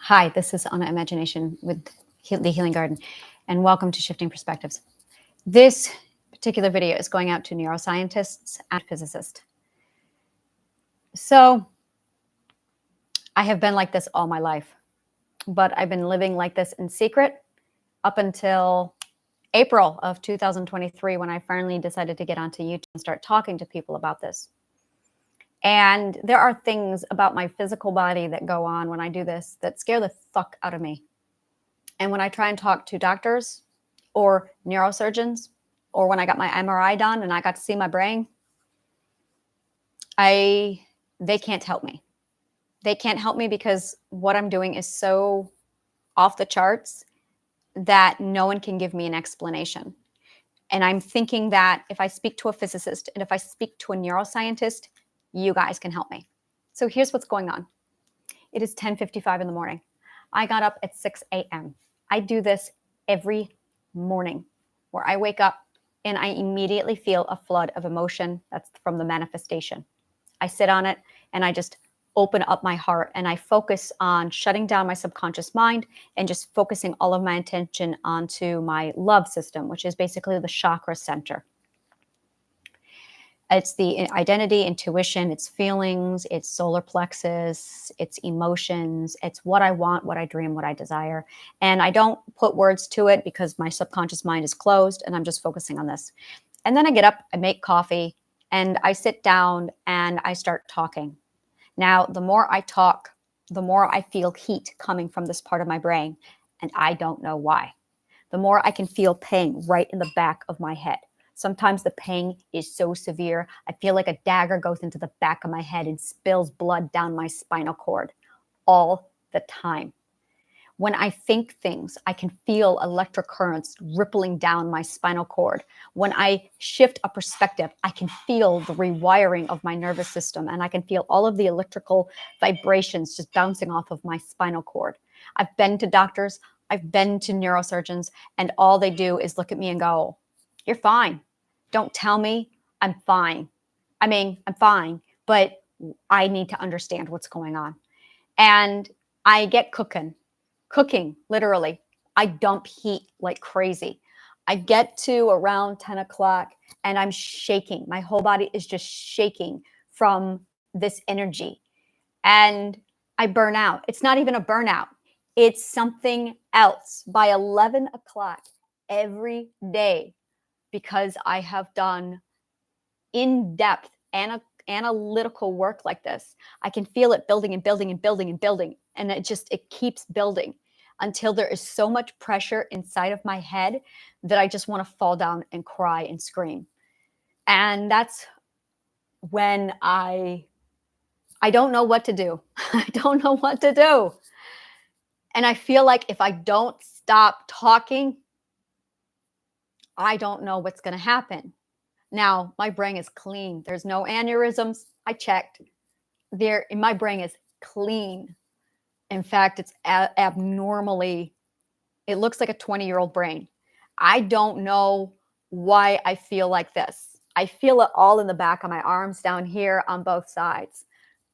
Hi, this is Anna Imagination with the Healing Garden, and welcome to Shifting Perspectives. This particular video is going out to neuroscientists and physicists. So, I have been like this all my life, but I've been living like this in secret up until April of 2023 when I finally decided to get onto YouTube and start talking to people about this. And there are things about my physical body that go on when I do this that scare the fuck out of me. And when I try and talk to doctors or neurosurgeons, or when I got my MRI done and I got to see my brain, they can't help me. They can't help me because what I'm doing is so off the charts that no one can give me an explanation. And I'm thinking that if I speak to a physicist and if I speak to a neuroscientist, you guys can help me. So here's what's going on. It is 10:55 in the morning. I got up at 6 a.m. I do this every morning where I wake up and I immediately feel a flood of emotion. That's from the manifestation. I sit on it and I just open up my heart and I focus on shutting down my subconscious mind and just focusing all of my attention onto my love system, which is basically the chakra center. It's the identity, intuition, it's feelings, it's solar plexus, it's emotions, it's what I want, what I dream, what I desire. And I don't put words to it because my subconscious mind is closed and I'm just focusing on this. And then I get up, I make coffee, and I sit down and I start talking. Now, the more I talk, the more I feel heat coming from this part of my brain, and I don't know why. The more I can feel pain right in the back of my head. Sometimes the pain is so severe, I feel like a dagger goes into the back of my head and spills blood down my spinal cord all the time. When I think things, I can feel electric currents rippling down my spinal cord. When I shift a perspective, I can feel the rewiring of my nervous system, and I can feel all of the electrical vibrations just bouncing off of my spinal cord. I've been to doctors, I've been to neurosurgeons, and all they do is look at me and go, "You're fine. Don't tell me I'm fine. I mean, I'm fine, but I need to understand what's going on." And I get cooking, literally. I dump heat like crazy. I get to around 10 o'clock and I'm shaking. My whole body is just shaking from this energy. And I burn out. It's not even a burnout. It's something else. By 11 o'clock every day, because I have done in-depth analytical work like this, I can feel it building and building and building and building. And it keeps building until there is so much pressure inside of my head that I just want to fall down and cry and scream. And that's when I don't know what to do. I don't know what to do. And I feel like if I don't stop talking, I don't know what's going to happen. Now, my brain is clean. There's no aneurysms. I checked. My brain is clean. In fact, it's abnormally, it looks like a 20-year-old brain. I don't know why I feel like this. I feel it all in the back of my arms, down here on both sides.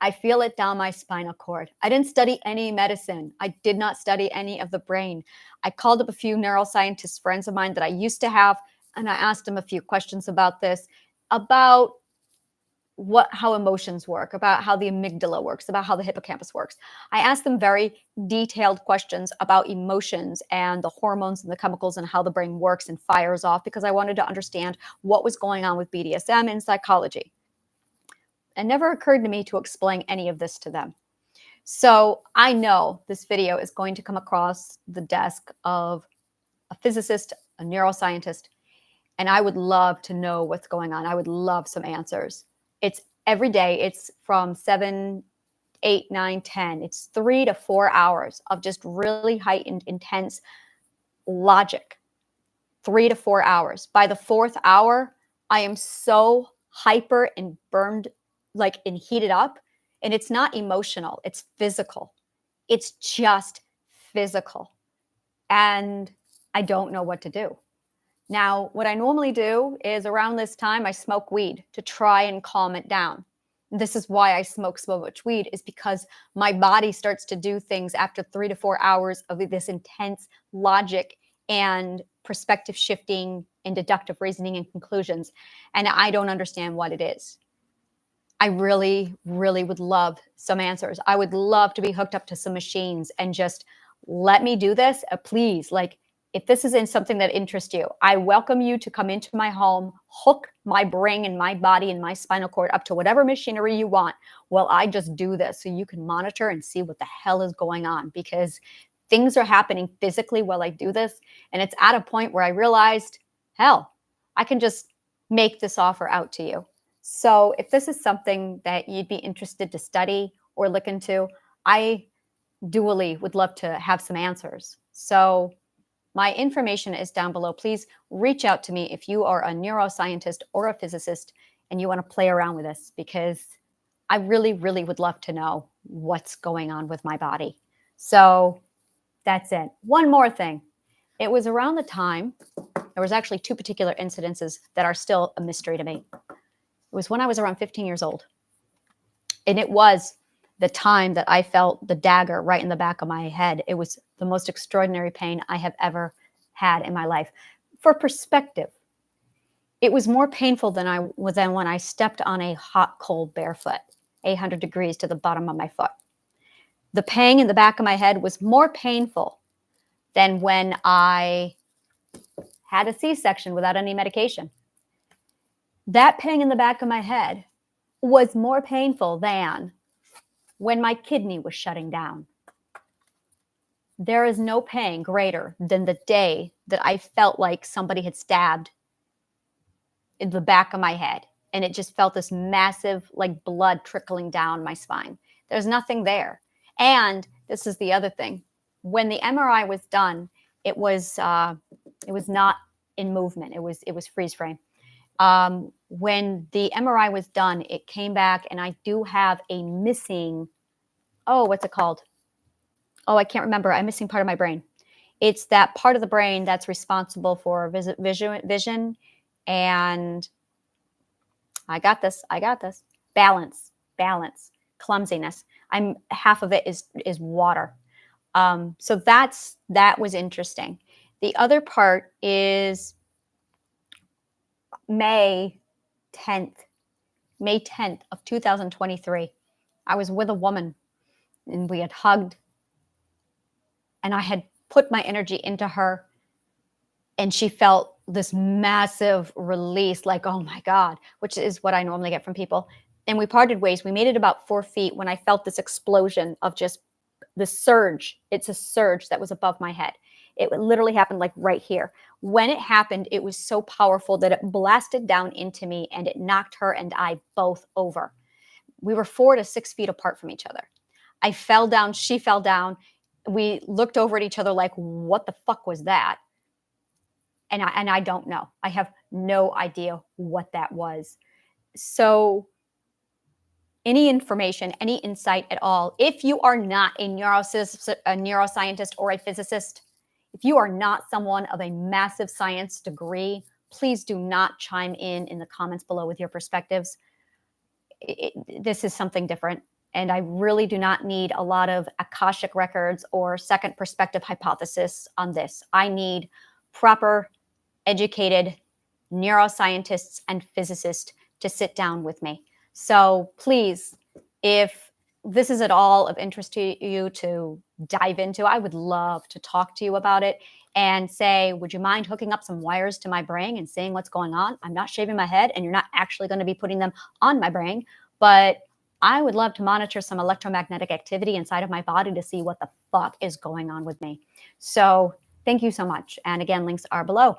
I feel it down my spinal cord. I didn't study any medicine. I did not study any of the brain. I called up a few neuroscientist friends of mine that I used to have, and I asked them a few questions about this, about how emotions work, about how the amygdala works, about how the hippocampus works. I asked them very detailed questions about emotions and the hormones and the chemicals and how the brain works and fires off, because I wanted to understand what was going on with BDSM and psychology. It never occurred to me to explain any of this to them. So I know this video is going to come across the desk of a physicist, a neuroscientist, and I would love to know what's going on. I would love some answers. It's every day. It's from 7, 8, 9, 10. It's 3 to 4 hours of just really heightened, intense logic. 3 to 4 hours. By the 4th hour, I am so hyper and burned, and heated up. And it's not emotional. It's physical. It's just physical. And I don't know what to do. Now, what I normally do is around this time, I smoke weed to try and calm it down. This is why I smoke so much weed, is because my body starts to do things after 3 to 4 hours of this intense logic and perspective shifting and deductive reasoning and conclusions. And I don't understand what it is. I really, really would love some answers. I would love to be hooked up to some machines and just let me do this. Please, like, if this isn't something that interests you, I welcome you to come into my home, hook my brain and my body and my spinal cord up to whatever machinery you want while I just do this so you can monitor and see what the hell is going on, because things are happening physically while I do this. And it's at a point where I realized, hell, I can just make this offer out to you. So if this is something that you'd be interested to study or look into, I dually would love to have some answers. So my information is down below. Please reach out to me if you are a neuroscientist or a physicist and you want to play around with this, because I really, really would love to know what's going on with my body. So that's it. One more thing. It was around the time, there was actually two particular incidences that are still a mystery to me. It was when I was around 15 years old. And it was the time that I felt the dagger right in the back of my head. It was the most extraordinary pain I have ever had in my life. For perspective, it was more painful than when I stepped on a hot, cold barefoot, 800 degrees to the bottom of my foot. The pain in the back of my head was more painful than when I had a C-section without any medication. That pain in the back of my head was more painful than when my kidney was shutting down. There is no pain greater than the day that I felt like somebody had stabbed in the back of my head. And it just felt this massive, like, blood trickling down my spine. There's nothing there. And this is the other thing. When the MRI was done, it was not in movement. It was freeze frame. When the MRI was done, it came back, and I do have a missing, what's it called? I can't remember. I'm missing part of my brain. It's that part of the brain that's responsible for vision and I got this. Balance, clumsiness. Half of it is water. So that was interesting. The other part is May 10th of 2023. I was with a woman and we had hugged, and I had put my energy into her, and she felt this massive release, like, oh my God, which is what I normally get from people. And we parted ways. We made it about 4 feet when I felt this explosion of just the surge. It's a surge that was above my head. It literally happened like right here. When it happened, it was so powerful that it blasted down into me and it knocked her and I both over. We were 4 to 6 feet apart from each other. I fell down. She fell down. We looked over at each other like, what the fuck was that? And I don't know. I have no idea what that was. So any information, any insight at all, if you are not a neuroscientist or a physicist, if you are not someone of a massive science degree, please do not chime in the comments below with your perspectives. This is something different. And I really do not need a lot of Akashic records or second perspective hypothesis on this. I need proper, educated neuroscientists and physicists to sit down with me. So please, if this is at all of interest to you to dive into, I would love to talk to you about it and say, would you mind hooking up some wires to my brain and seeing what's going on? I'm not shaving my head, and you're not actually going to be putting them on my brain, but I would love to monitor some electromagnetic activity inside of my body to see what the fuck is going on with me. So thank you so much. And again, links are below.